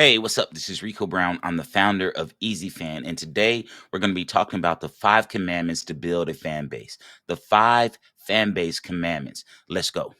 Hey, what's up? This is Rico Brown. I'm the founder of Easyfan, and today we're going to be talking about the 5 commandments to build a fan base. The 5 fan base commandments. Let's go.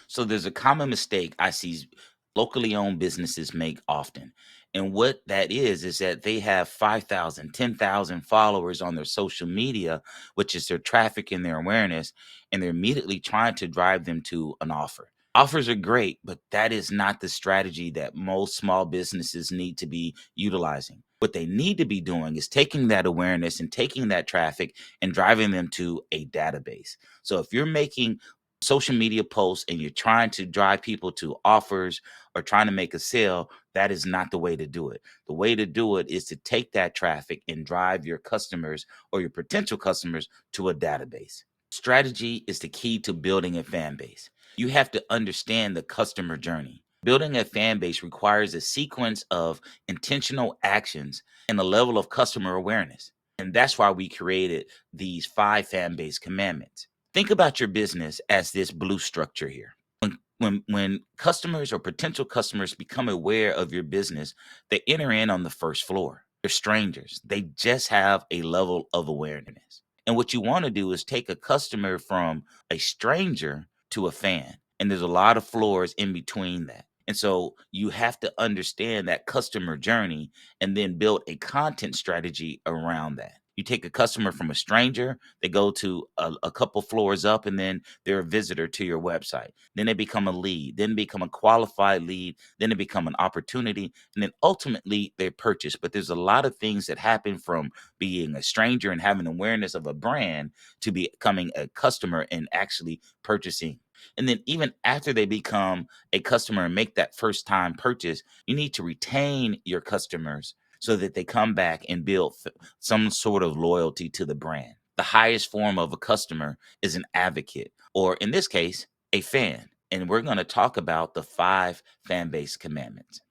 So there's a common mistake I see locally owned businesses make often. And what that is that they have 5,000, 10,000 followers on their social media, which is their traffic and their awareness, and they're immediately trying to drive them to an offer. Offers are great, but that is not the strategy that most small businesses need to be utilizing. What they need to be doing is taking that awareness and taking that traffic and driving them to a database. So if you're making social media posts and you're trying to drive people to offers or trying to make a sale, that is not the way to do it. The way to do it is to take that traffic and drive your customers or your potential customers to a database. Strategy is the key to building a fan base. You have to understand the customer journey. Building a fan base requires a sequence of intentional actions and a level of customer awareness. And that's why we created these 5 fan base commandments. Think about your business as this blue structure here. When customers or potential customers become aware of your business, they enter in on the first floor. They're strangers. They just have a level of awareness. And what you want to do is take a customer from a stranger to a fan. And there's a lot of floors in between that. And so you have to understand that customer journey and then build a content strategy around that. You take a customer from a stranger, they go to a couple floors up, and then they're a visitor to your website. Then they become a lead, then become a qualified lead, then they become an opportunity, and then ultimately they purchase. But there's a lot of things that happen from being a stranger and having awareness of a brand to becoming a customer and actually purchasing. And then even after they become a customer and make that first time purchase, you need to retain your customers so that they come back and build some sort of loyalty to the brand. The highest form of a customer is an advocate, or in this case, a fan. And we're going to talk about the 5 fan base commandments.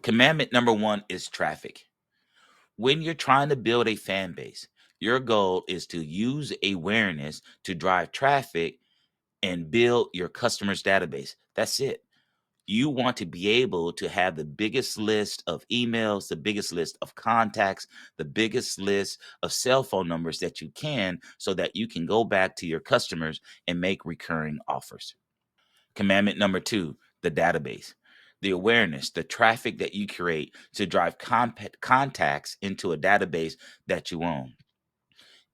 Commandment number 1 is traffic. When you're trying to build a fan base, your goal is to use awareness to drive traffic and build your customers database. That's it. You want to be able to have the biggest list of emails, the biggest list of contacts, the biggest list of cell phone numbers that you can so that you can go back to your customers and make recurring offers. Commandment number 2, the database. The awareness, the traffic that you create to drive contacts into a database that you own.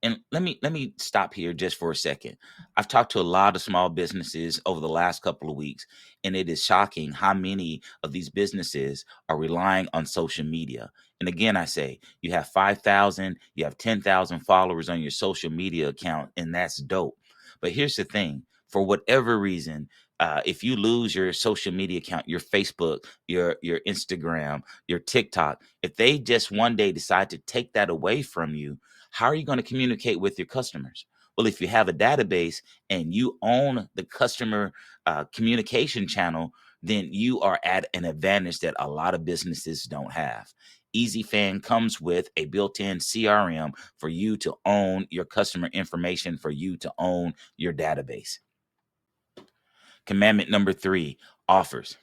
And let me stop here just for a second. I've talked to a lot of small businesses over the last couple of weeks, and it is shocking how many of these businesses are relying on social media. And again, I say you have 5,000, you have 10,000 followers on your social media account, and that's dope. But here's the thing: for whatever reason, if you lose your social media account, your Facebook, your Instagram, your TikTok, if they just one day decide to take that away from you, how are you going to communicate with your customers? Well, if you have a database and you own the customer communication channel, then you are at an advantage that a lot of businesses don't have. EasyFan comes with a built-in CRM for you to own your customer information, for you to own your database. Commandment number 3, offers.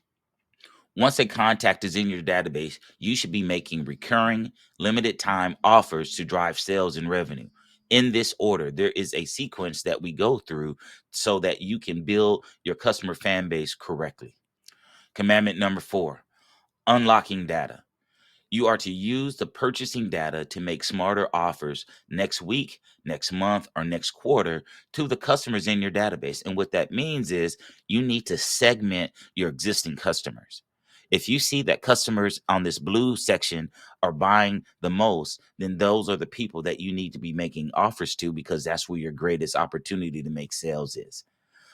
Once a contact is in your database, you should be making recurring, limited time offers to drive sales and revenue. In this order, there is a sequence that we go through so that you can build your customer fan base correctly. Commandment number 4, unlocking data. You are to use the purchasing data to make smarter offers next week, next month, or next quarter to the customers in your database. And what that means is you need to segment your existing customers. If you see that customers on this blue section are buying the most, then those are the people that you need to be making offers to, because that's where your greatest opportunity to make sales is.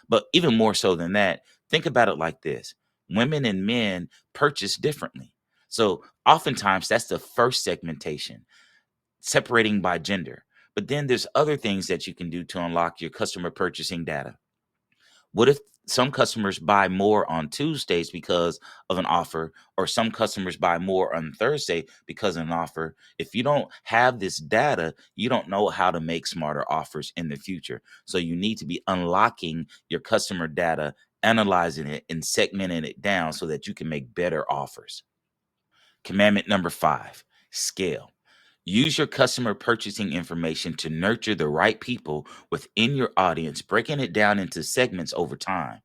But even more so than that, think about it like this: women and men purchase differently. So oftentimes that's the first segmentation, separating by gender. But then there's other things that you can do to unlock your customer purchasing data. What if some customers buy more on Tuesdays because of an offer, or some customers buy more on Thursday because of an offer? If you don't have this data, you don't know how to make smarter offers in the future. So you need to be unlocking your customer data analyzing it and segmenting it down so that you can make better offers. Commandment number 5, scale. Use your customer purchasing information to nurture the right people within your audience, breaking it down into segments over time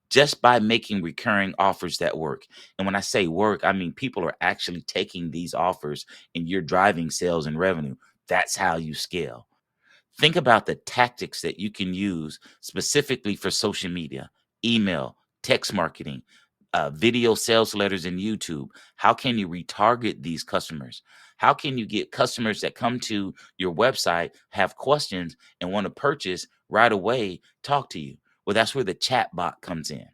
just by making recurring offers that work. And when I say work, I mean people are actually taking these offers and you're driving sales and revenue. That's how you scale. Think about the tactics that you can use specifically for social media, email, text marketing, video sales letters, and YouTube. How can you retarget these customers? How can you get customers that come to your website, have questions, and want to purchase right away, talk to you? Well, that's where the chat bot comes in.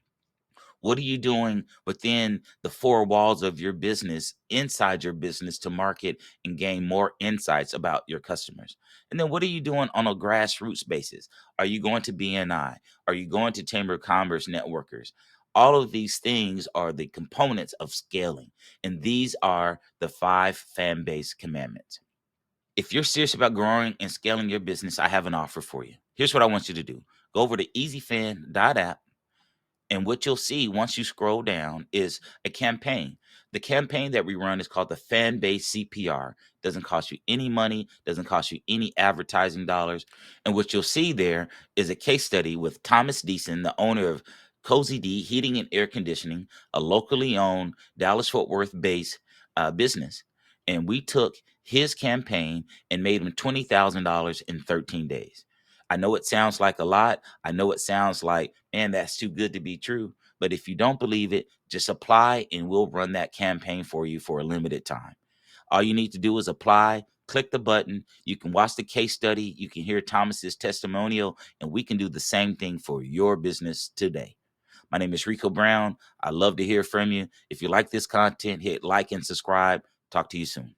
What are you doing within the four walls of your business, inside your business, to market and gain more insights about your customers? And then what are you doing on a grassroots basis? Are you going to BNI? Are you going to Chamber of Commerce networkers? All of these things are the components of scaling. And these are the 5 fan base commandments. If you're serious about growing and scaling your business, I have an offer for you. Here's what I want you to do. Go over to Easyfan.app. And what you'll see once you scroll down is a campaign. The campaign that we run is called the Fanbase CPR. Doesn't cost you any money, doesn't cost you any advertising dollars. And what you'll see there is a case study with Thomas Deason, the owner of Cozy D Heating and Air Conditioning, a locally owned Dallas Fort Worth based business. And we took his campaign and made him $20,000 in 13 days. I know it sounds like a lot. I know it sounds like, man, that's too good to be true. But if you don't believe it, just apply and we'll run that campaign for you for a limited time. All you need to do is apply, click the button. You can watch the case study. You can hear Thomas's testimonial, and we can do the same thing for your business today. My name is Rico Brown. I love to hear from you. If you like this content, hit like and subscribe. Talk to you soon.